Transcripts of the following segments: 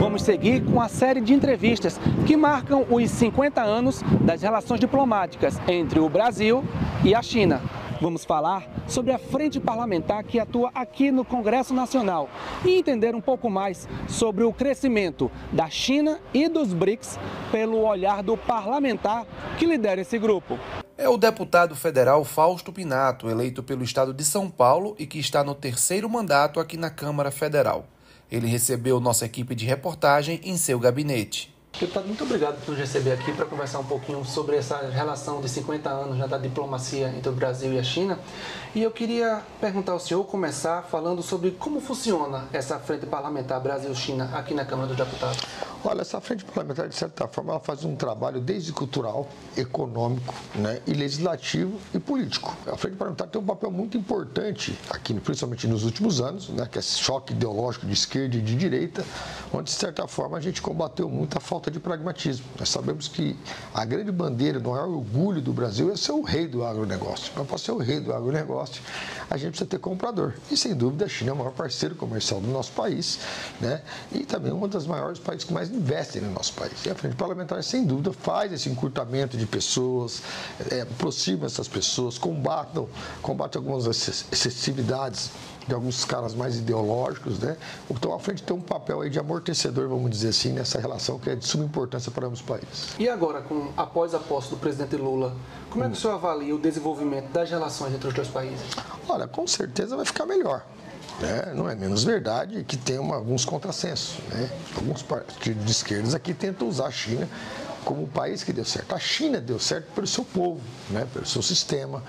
vamos seguir com a série de entrevistas que marcam os 50 anos das relações diplomáticas entre o Brasil e a China. Vamos falar sobre a frente parlamentar que atua aqui no Congresso Nacional e entender um pouco mais sobre o crescimento da China e dos BRICS pelo olhar do parlamentar que lidera esse grupo. É o deputado federal Fausto Pinato, eleito pelo estado de São Paulo e que está no 3º mandato aqui na Câmara Federal. Ele recebeu nossa equipe de reportagem em seu gabinete. Deputado, muito obrigado por nos receber aqui para conversar um pouquinho sobre essa relação de 50 anos da diplomacia entre o Brasil e a China. E eu queria perguntar ao senhor, começar falando sobre como funciona essa frente parlamentar Brasil-China aqui na Câmara dos Deputados. Olha, essa frente parlamentar, de certa forma, ela faz um trabalho desde cultural, econômico, né, e legislativo e político. A frente parlamentar tem um papel muito importante aqui, principalmente nos últimos anos, né, que é esse choque ideológico de esquerda e de direita, onde, de certa forma, a gente combateu muito a falta de pragmatismo. Nós sabemos que a grande bandeira, o maior orgulho do Brasil é ser o rei do agronegócio. Mas para ser o rei do agronegócio, a gente precisa ter comprador. E, sem dúvida, a China é o maior parceiro comercial do nosso país, né, e também um dos maiores países que mais investem no nosso país. E a frente parlamentar, sem dúvida, faz esse encurtamento de pessoas, aproxima essas pessoas, combate algumas excessividades de alguns caras mais ideológicos, né? Então a frente tem um papel aí de amortecedor, vamos dizer assim, nessa relação que é de suma importância para ambos os países. E agora, após a posse do presidente Lula, como é que o senhor avalia o desenvolvimento das relações entre os dois países? Olha, com certeza vai ficar melhor. Não é menos verdade que tem alguns contrassensos. Né? Alguns partidos de esquerdas aqui tentam usar a China como um país que deu certo. A China deu certo pelo seu povo, né? Pelo seu sistema.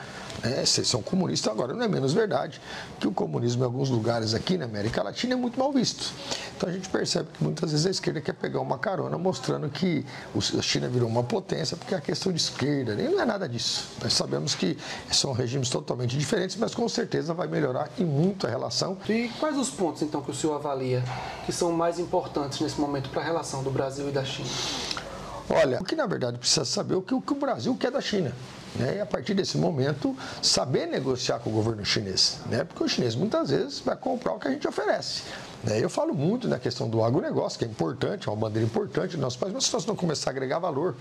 Vocês são comunistas, agora não é menos verdade que o comunismo em alguns lugares aqui na América Latina é muito mal visto. Então a gente percebe que muitas vezes a esquerda quer pegar uma carona mostrando que a China virou uma potência porque é a questão de esquerda, nem não é nada disso. Nós sabemos que são regimes totalmente diferentes, mas com certeza vai melhorar e muito a relação. E quais os pontos então que o senhor avalia que são mais importantes nesse momento para a relação do Brasil e da China? Olha, o que na verdade precisa saber é o que o Brasil quer da China. E a partir desse momento, saber negociar com o governo chinês. Porque o chinês muitas vezes vai comprar o que a gente oferece. Eu falo muito na questão do agronegócio, que é importante, é uma bandeira importante do nosso país, mas se nós não começar a agregar valor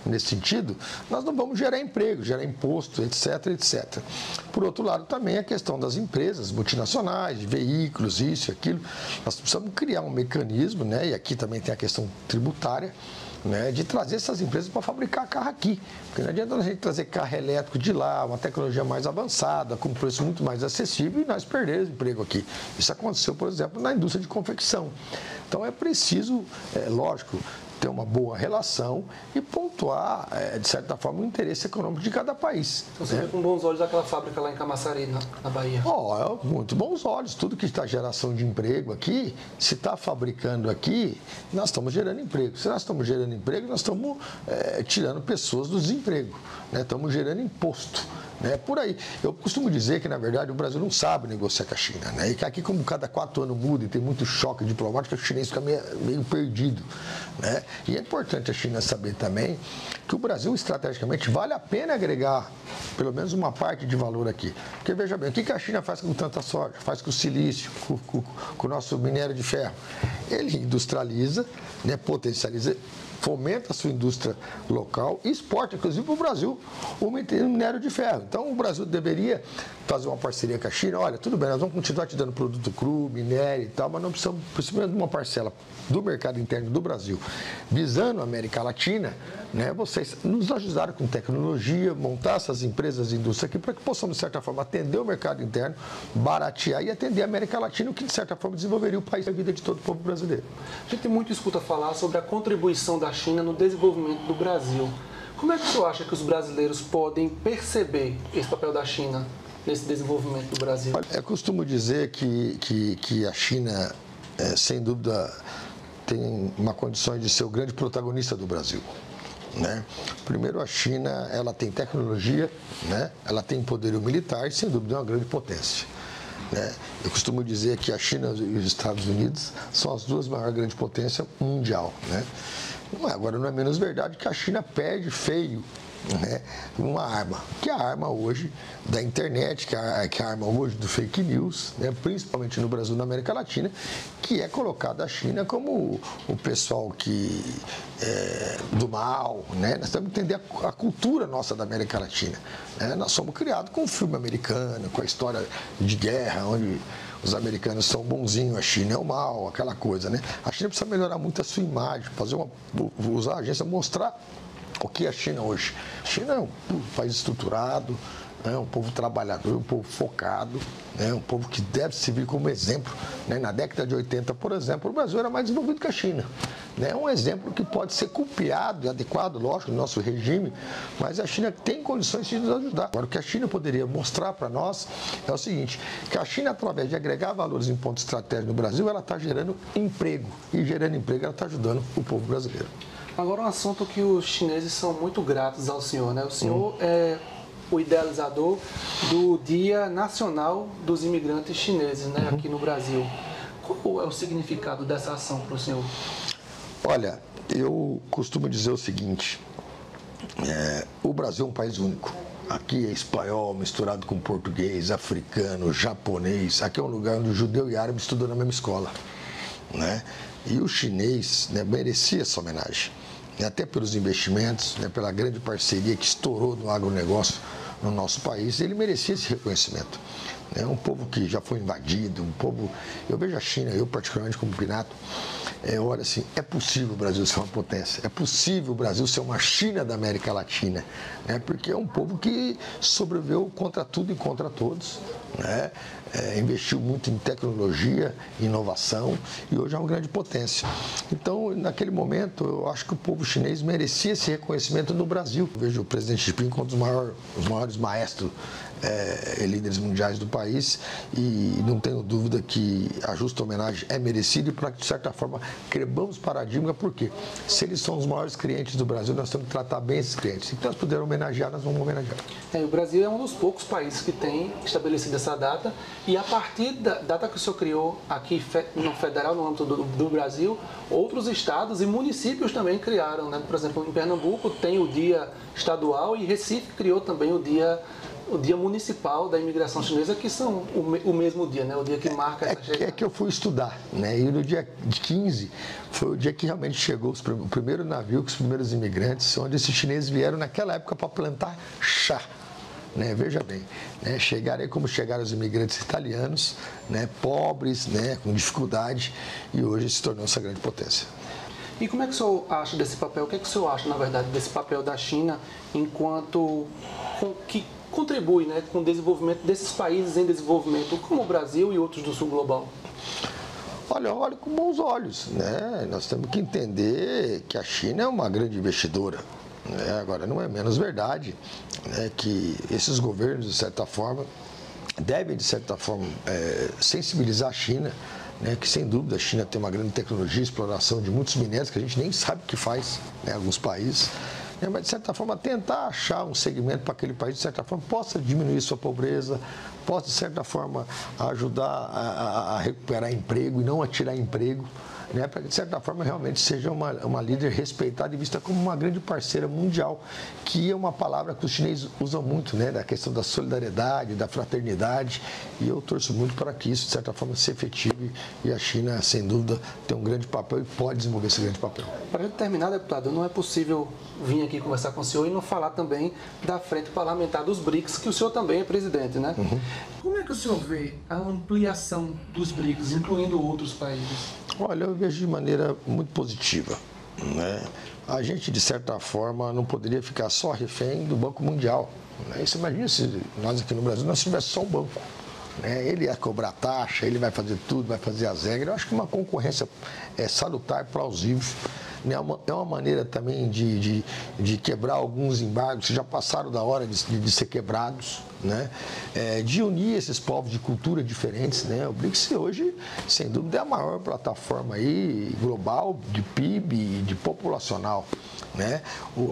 nesse sentido, nós não vamos gerar emprego, gerar imposto, etc, etc. Por outro lado, também a questão das empresas multinacionais, de veículos, isso e aquilo. Nós precisamos criar um mecanismo, e aqui também tem a questão tributária, de trazer essas empresas para fabricar carro aqui. Porque não adianta a gente trazer carro elétrico de lá, uma tecnologia mais avançada, com preço muito mais acessível e nós perdermos emprego aqui. Isso aconteceu, por exemplo, na indústria de confecção. Então é preciso, lógico, ter uma boa relação e pontuar, de certa forma, o interesse econômico de cada país. Então você vê com bons olhos aquela fábrica lá em Camaçari, na Bahia? Muito bons olhos. Tudo que está geração de emprego aqui, se está fabricando aqui, nós estamos gerando emprego. Se nós estamos gerando emprego, nós estamos tirando pessoas do desemprego. Estamos gerando imposto. Por aí. Eu costumo dizer que, na verdade, o Brasil não sabe negociar com a China. E que aqui, como cada 4 anos muda e tem muito choque diplomático, o chinês fica meio perdido. E é importante a China saber também que o Brasil, estrategicamente, vale a pena agregar pelo menos uma parte de valor aqui. Porque, veja bem, o que a China faz com tanta soja? Faz com o silício, com o nosso minério de ferro? Ele industrializa, potencializa, fomenta a sua indústria local e exporta, inclusive, para o Brasil, o minério de ferro. Então, o Brasil deveria fazer uma parceria com a China. Olha, tudo bem, nós vamos continuar te dando produto cru, minério e tal, mas não precisamos de uma parcela do mercado interno do Brasil. Visando a América Latina, vocês nos ajudaram com tecnologia, montar essas empresas de indústria aqui para que possamos, de certa forma, atender o mercado interno, baratear e atender a América Latina, o que, de certa forma, desenvolveria o país e a vida de todo o povo brasileiro. A gente muito escuta falar sobre a contribuição da China no desenvolvimento do Brasil. Como é que o senhor acha que os brasileiros podem perceber esse papel da China nesse desenvolvimento do Brasil? Eu costumo dizer que a China, sem dúvida, tem uma condição de ser o grande protagonista do Brasil. Primeiro, a China ela tem tecnologia, ela tem poderio militar e, sem dúvida, é uma grande potência. Eu costumo dizer que a China e os Estados Unidos são as duas maiores grandes potências mundial. Agora, não é menos verdade que a China perde feio né, uma arma, que é a arma hoje da internet, que é a arma hoje do fake news, né, principalmente no Brasil e na América Latina, que é colocada a China como o pessoal que do mal, né? Nós temos que entender a cultura nossa da América Latina, né? Nós somos criados com o filme americano, com a história de guerra, onde os americanos são bonzinhos, a China é o mal, aquela coisa, né? A China precisa melhorar muito a sua imagem, usar a agência, mostrar o que é a China hoje. A China é um país estruturado, é um povo trabalhador, um povo focado, né? Um povo que deve servir como exemplo, né? Na década de 80, por exemplo, o Brasil era mais desenvolvido que a China. É um exemplo que pode ser copiado e adequado, lógico, no nosso regime, mas a China tem condições de nos ajudar. Agora, o que a China poderia mostrar para nós é o seguinte, que a China, através de agregar valores em pontos estratégicos no Brasil, ela está gerando emprego, e gerando emprego ela está ajudando o povo brasileiro. Agora, um assunto que os chineses são muito gratos ao senhor, né? O senhor é o idealizador do Dia Nacional dos Imigrantes Chineses, né? Aqui no Brasil. Qual é o significado dessa ação para o senhor? Olha, eu costumo dizer o seguinte, o Brasil é um país único. Aqui é espanhol misturado com português, africano, japonês. Aqui é um lugar onde o judeu e o árabe estudam na mesma escola, né? E o chinês, né, merecia essa homenagem, até pelos investimentos, né, pela grande parceria que estourou no agronegócio no nosso país. Ele merecia esse reconhecimento. É um povo que já foi invadido, um povo... Eu vejo a China, eu particularmente como Pinato, olha assim, é possível o Brasil ser uma potência, é possível o Brasil ser uma China da América Latina, né? Porque é um povo que sobreviveu contra tudo e contra todos, né? Investiu muito em tecnologia, inovação, e hoje é uma grande potência. Então, naquele momento, eu acho que o povo chinês merecia esse reconhecimento no Brasil. Eu vejo o presidente Xi Jinping como os maiores maestros líderes mundiais do país, e não tenho dúvida que a justa homenagem é merecida, e para que, de certa forma, quebramos paradigma, porque se eles são os maiores clientes do Brasil, nós temos que tratar bem esses clientes. Então, nós pudermos homenagear, nós vamos homenagear. O Brasil é um dos poucos países que tem estabelecido essa data, e a partir da data que o senhor criou aqui no federal, no âmbito do Brasil, outros estados e municípios também criaram, né? Por exemplo, em Pernambuco tem o Dia Estadual, e Recife criou também o Dia municipal da imigração chinesa, que são o mesmo dia, né? O dia que marca essa chegada. É que eu fui estudar, né? E no dia 15 foi o dia que realmente chegou o primeiro navio com os primeiros imigrantes, onde esses chineses vieram naquela época para plantar chá. Né? Veja bem, né? Chegaram aí como chegaram os imigrantes italianos, né? Pobres, né? Com dificuldade, e hoje se tornou essa grande potência. E como é que o senhor acha desse papel? O que é que o senhor acha, na verdade, desse papel da China enquanto que contribui, né, com o desenvolvimento desses países em desenvolvimento, como o Brasil e outros do sul global? Olha, olho com bons olhos, né? Nós temos que entender que a China é uma grande investidora, né? Agora, não é menos verdade, né, que esses governos, de certa forma, devem, de certa forma, sensibilizar a China, né, que sem dúvida a China tem uma grande tecnologia, exploração de muitos minérios que a gente nem sabe o que faz, né, em alguns países. Mas, de certa forma, tentar achar um segmento para aquele país, de certa forma, possa diminuir sua pobreza, possa, de certa forma, ajudar a recuperar emprego e não a tirar emprego, né, para que, de certa forma, realmente seja uma líder respeitada e vista como uma grande parceira mundial, que é uma palavra que os chineses usam muito, né, da questão da solidariedade, da fraternidade, e eu torço muito para que isso, de certa forma, se efetive, e a China, sem dúvida, tem um grande papel e pode desenvolver esse grande papel. Para a gente terminar, deputado, não é possível vir aqui conversar com o senhor e não falar também da frente parlamentar dos BRICS, que o senhor também é presidente, né? Uhum. Como é que o senhor vê a ampliação dos BRICS, incluindo outros países? Olha, eu vejo de maneira muito positiva, né? A gente, de certa forma, não poderia ficar só refém do Banco Mundial, né? Você imagina se nós aqui no Brasil nós tivéssemos só um banco, né? Ele ia cobrar taxa, ele vai fazer tudo, vai fazer as regras. Eu acho que uma concorrência salutar, plausível. É uma maneira também de quebrar alguns embargos que já passaram da hora de ser quebrados, né? De unir esses povos de culturas diferentes, né? O BRICS hoje, sem dúvida, é a maior plataforma aí global de PIB e de populacional, né?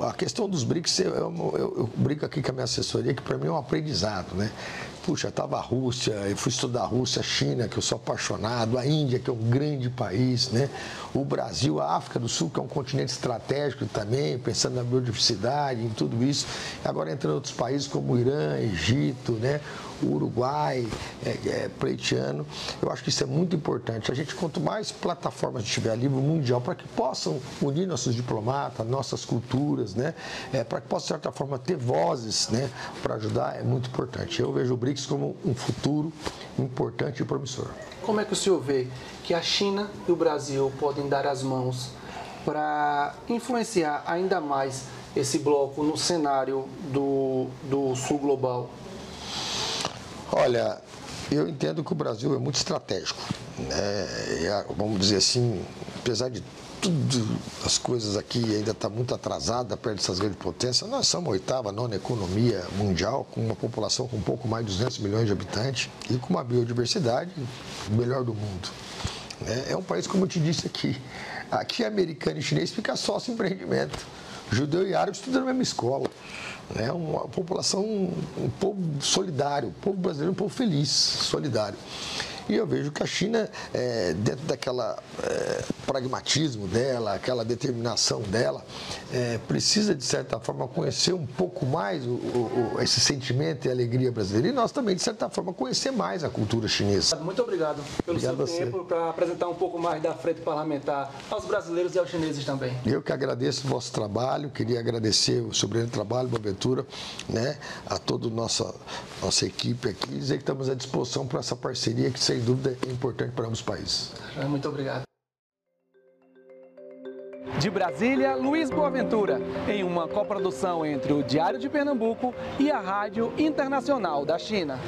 A questão dos BRICS, eu brinco aqui com a minha assessoria, que para mim é um aprendizado, né? Puxa, estava a Rússia, eu fui estudar a Rússia, a China, que eu sou apaixonado, a Índia, que é um grande país, né? O Brasil, a África do Sul, porque é um continente estratégico também, pensando na biodiversidade, em tudo isso. Agora entrando outros países como o Irã, Egito, né? O Uruguai, pleitiano. Eu acho que isso é muito importante. A gente, quanto mais plataformas tiver a nível mundial, para que possam unir nossos diplomatas, nossas culturas, né? Para que possam, de certa forma, ter vozes, né? Para ajudar, é muito importante. Eu vejo o BRICS como um futuro importante e promissor. Como é que o senhor vê que a China e o Brasil podem dar as mãos para influenciar ainda mais esse bloco no cenário do sul global? Olha, eu entendo que o Brasil é muito estratégico. Vamos dizer assim, apesar de tudo, as coisas aqui ainda estão muito atrasadas perto dessas grandes potências, nós somos a 8ª, 9ª economia mundial, com uma população com um pouco mais de 200 milhões de habitantes e com uma biodiversidade melhor do mundo. É um país, como eu te disse aqui americano e chinês fica sócio empreendimento. Judeu e árabe estudam na mesma escola. É uma população, um povo solidário, o povo brasileiro é um povo feliz, solidário. E eu vejo que a China, dentro daquela pragmatismo dela, aquela determinação dela, precisa, de certa forma, conhecer um pouco mais esse sentimento e alegria brasileira. E nós também, de certa forma, conhecer mais a cultura chinesa. Muito obrigado pelo seu tempo, para apresentar um pouco mais da frente parlamentar aos brasileiros e aos chineses também. Eu que agradeço o vosso trabalho, queria agradecer o seu brilhante trabalho, Boaventura, né, a toda a nossa equipe aqui, e dizer que estamos à disposição para essa parceria que, sem dúvida, é importante para ambos os países. Muito obrigado. De Brasília, Luiz Boaventura, em uma coprodução entre o Diário de Pernambuco e a Rádio Internacional da China.